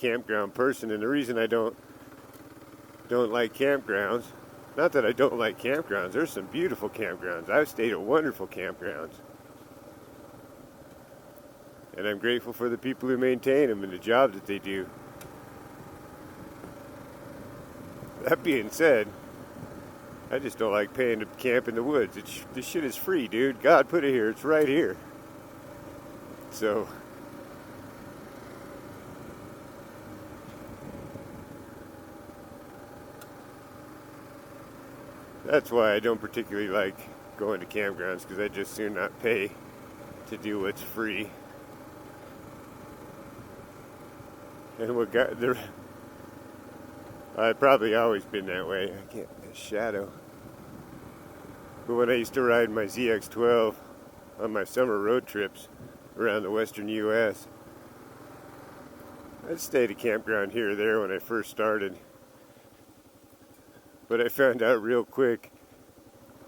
campground person, and the reason I don't like campgrounds, not that I don't like campgrounds, there's some beautiful campgrounds. I've stayed at wonderful campgrounds. And I'm grateful for the people who maintain them and the job that they do. That being said, I just don't like paying to camp in the woods. This shit is free, dude. God put it here. It's right here. So, that's why I don't particularly like going to campgrounds, because I'd just soon not pay to do what's free. And what got there, I've probably always been that way. I can't, shadow. But when I used to ride my ZX-12 on my summer road trips around the western U.S., I'd stay at a campground here or there when I first started. But I found out real quick,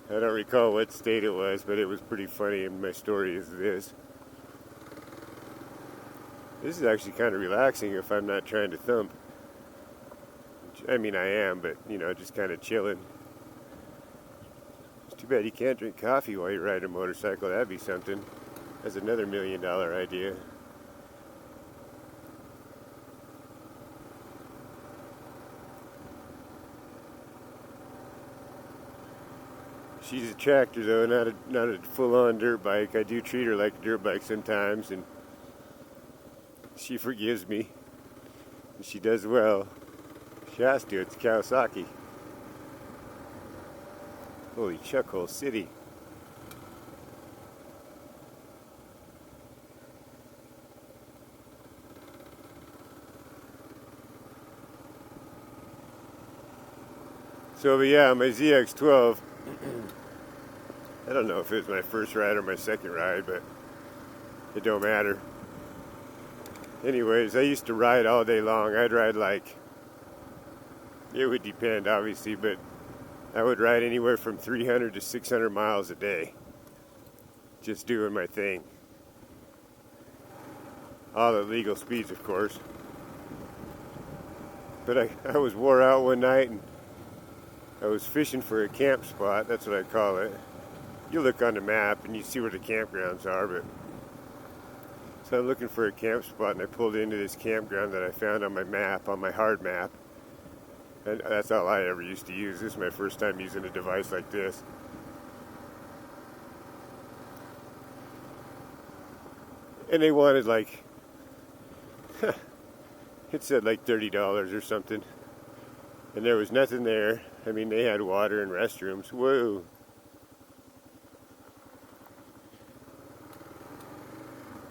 I don't recall what state it was, but it was pretty funny, and my story is this. This is actually kind of relaxing if I'm not trying to thump. I mean, I am, but, just kind of chilling. It's too bad you can't drink coffee while you ride a motorcycle. That'd be something. That's another $1 million idea. She's a tractor, though, not a full-on dirt bike. I do treat her like a dirt bike sometimes, and she forgives me. And she does well. She has to. It's Kawasaki. Holy Chuckhole City. So, but yeah, my ZX-12, I don't know if it was my first ride or my second ride, but it don't matter. Anyways, I used to ride all day long. I'd ride it would depend, obviously, but I would ride anywhere from 300 to 600 miles a day. Just doing my thing. All at legal speeds, of course. But I was wore out one night, and I was fishing for a camp spot. That's what I call it. You look on the map and you see where the campgrounds are, but so I'm looking for a camp spot, and I pulled into this campground that I found on my map, on my hard map. And that's all I ever used to use. This is my first time using a device like this. And they wanted it said $30 or something. And there was nothing there. I mean, they had water and restrooms. Whoa.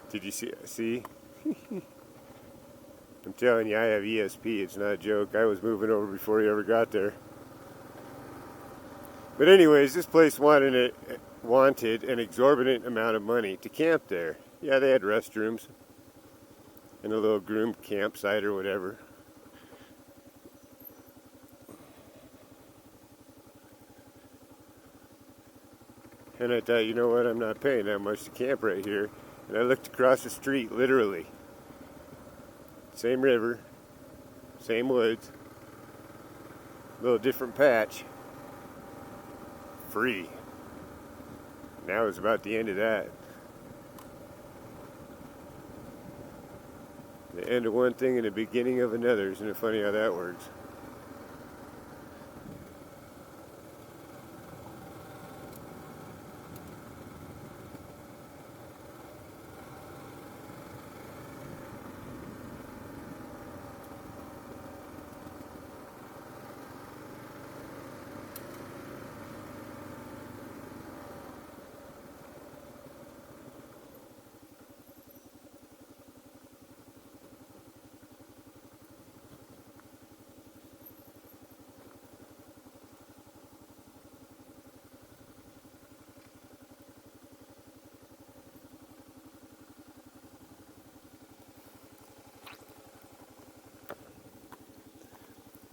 Did you see? I'm telling you, I have ESP. It's not a joke. I was moving over before you ever got there. But anyways, this place wanted an exorbitant amount of money to camp there. Yeah, they had restrooms and a little groomed campsite or whatever. And I thought, you know what, I'm not paying that much to camp right here. And I looked across the street, literally. Same river, same woods, a little different patch. Free. Now it's about the end of that. The end of one thing and the beginning of another. Isn't it funny how that works?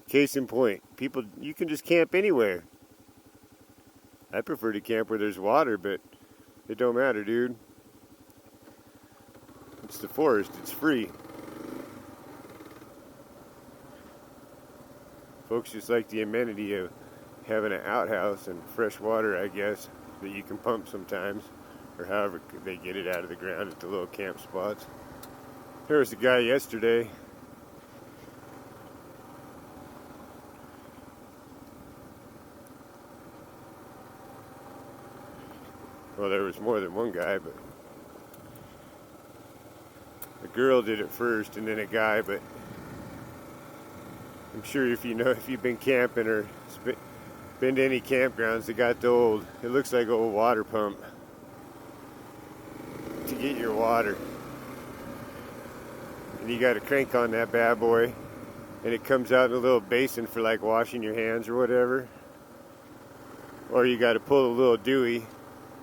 Case in point, people, you can just camp anywhere. I prefer to camp where there's water, but it don't matter, dude. It's the forest, it's free. Folks just like the amenity of having an outhouse and fresh water, I guess, that you can pump sometimes, or however they get it out of the ground at the little camp spots. There was a guy yesterday. Well, there was more than one guy, but a girl did it first and then a guy, but I'm sure if you've been camping or been to any campgrounds that got the old, it looks like an old water pump to get your water. And you got to crank on that bad boy and it comes out in a little basin for like washing your hands or whatever. Or you got to pull a little dewey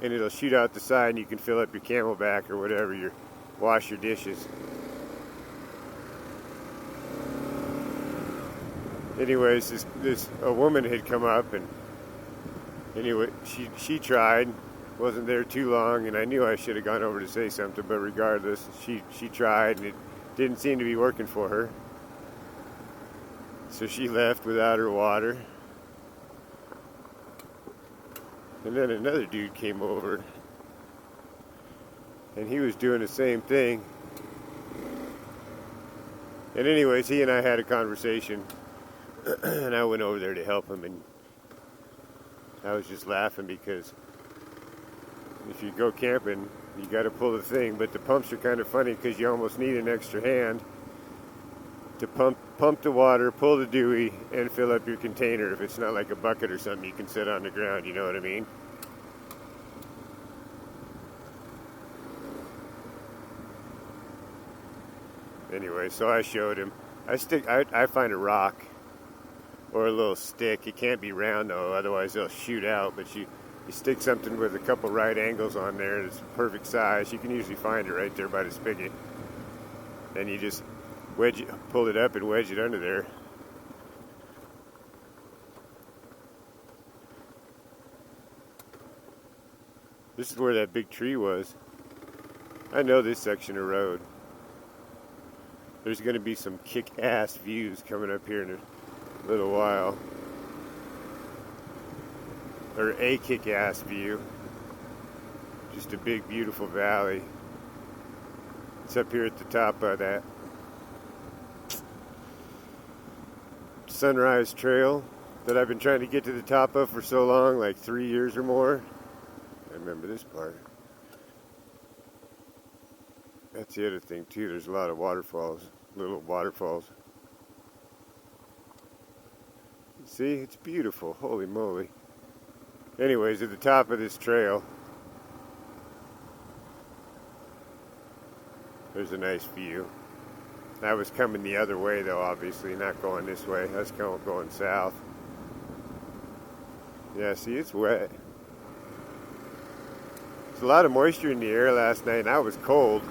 and it'll shoot out the side and you can fill up your Camelback or whatever, wash your dishes. Anyways, a woman had come up and anyway, she tried, wasn't there too long, and I knew I should have gone over to say something, but regardless, she tried and it didn't seem to be working for her. So she left without her water. And then another dude came over and he was doing the same thing. And anyways, he and I had a conversation and I went over there to help him, and I was just laughing because if you go camping, you got to pull the thing, but the pumps are kind of funny because you almost need an extra hand to pump the water, pull the dewey, and fill up your container. If it's not like a bucket or something you can set on the ground, you know what I mean? Anyway, so I showed him. I find a rock or a little stick. It can't be round though, otherwise they'll shoot out. But you stick something with a couple right angles on there. It's perfect size. You can usually find it right there by the spigot. Then you just pull it up and wedge it under there. This is where that big tree was. I know this section of road. There's going to be some kick-ass views coming up here in a little while. Or a kick-ass view. Just a big, beautiful valley. It's up here at the top of that Sunrise Trail that I've been trying to get to the top of for so long, like 3 years or more. I remember this part. That's the other thing too, there's a lot of waterfalls, little waterfalls. See, it's beautiful, holy moly. Anyways, at the top of this trail, there's a nice view. I was coming the other way though, obviously, not going this way. I was going south. Yeah, see, it's wet. There's a lot of moisture in the air last night and I was cold.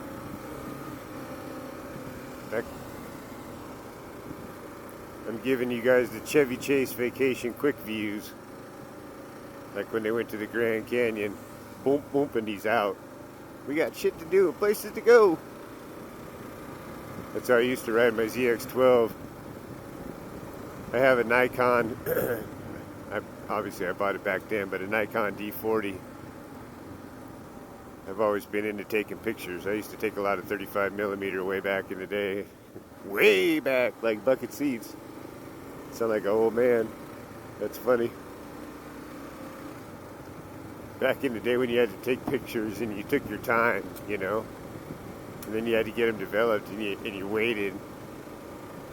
I'm giving you guys the Chevy Chase vacation quick views. Like when they went to the Grand Canyon. Boom, boom, and he's out. We got shit to do, places to go. That's how I used to ride my ZX-12. I have a Nikon, obviously I bought it back then, but a Nikon D40. I've always been into taking pictures. I used to take a lot of 35mm way back in the day. Way back, like bucket seats. Sound like an old man. That's funny. Back in the day when you had to take pictures and you took your time, you know. And then you had to get them developed and you waited.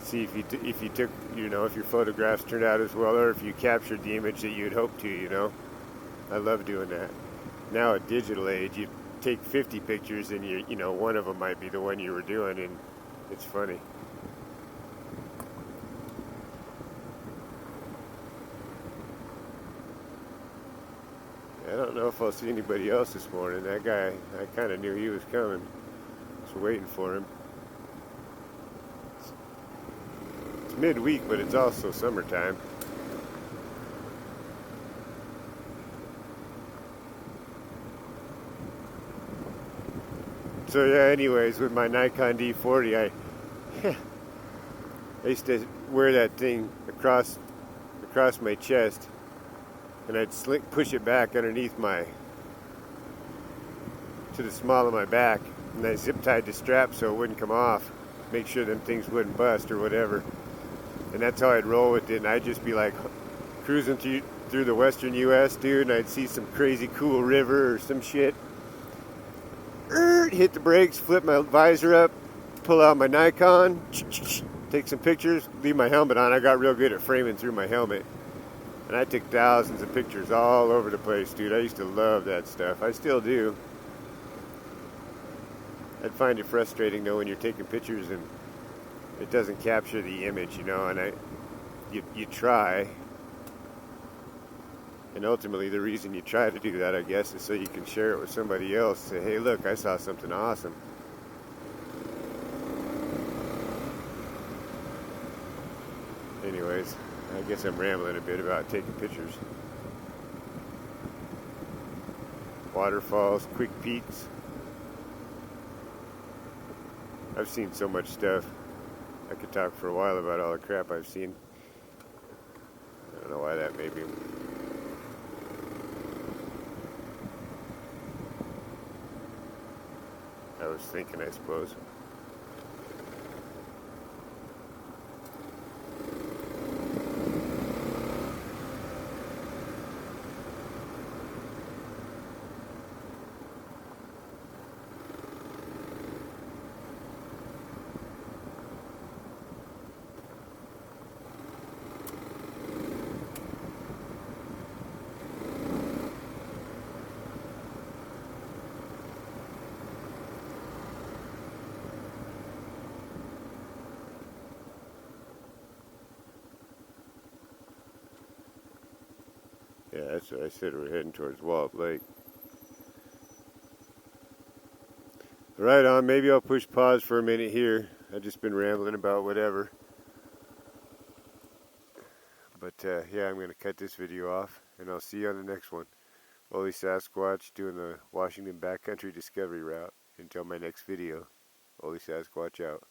See if you took, you know, if your photographs turned out as well or if you captured the image that you'd hoped to, you know. I love doing that. Now at digital age, you take 50 pictures and you know, one of them might be the one you were doing, and it's funny. I don't know if I'll see anybody else this morning. That guy, I kind of knew he was coming. I was waiting for him. It's midweek, but it's also summertime. So yeah, anyways, with my Nikon D40, I used to wear that thing across across my chest, and I'd push it back underneath to the small of my back, and I zip tied the strap so it wouldn't come off, make sure them things wouldn't bust or whatever. And that's how I'd roll with it, and I'd just be like cruising through the western U.S., dude, and I'd see some crazy cool river or some shit. Hit the brakes, flip my visor up, pull out my Nikon, take some pictures, leave my helmet on. I got real good at framing through my helmet. And I took thousands of pictures all over the place, dude. I used to love that stuff. I still do. I'd find it frustrating, though, when you're taking pictures and it doesn't capture the image, you know, and you try. And ultimately, the reason you try to do that, I guess, is so you can share it with somebody else. Say, hey, look, I saw something awesome. Anyways, I guess I'm rambling a bit about taking pictures. Waterfalls, quick peaks. I've seen so much stuff. I could talk for a while about all the crap I've seen. I don't know why that may be. I was thinking, I suppose. Yeah, that's what I said. We're heading towards Walt Lake. Right on. Maybe I'll push pause for a minute here. I've just been rambling about whatever. But yeah, I'm going to cut this video off, and I'll see you on the next one. Holy Sasquatch doing the Washington backcountry discovery route. Until my next video, Holy Sasquatch out.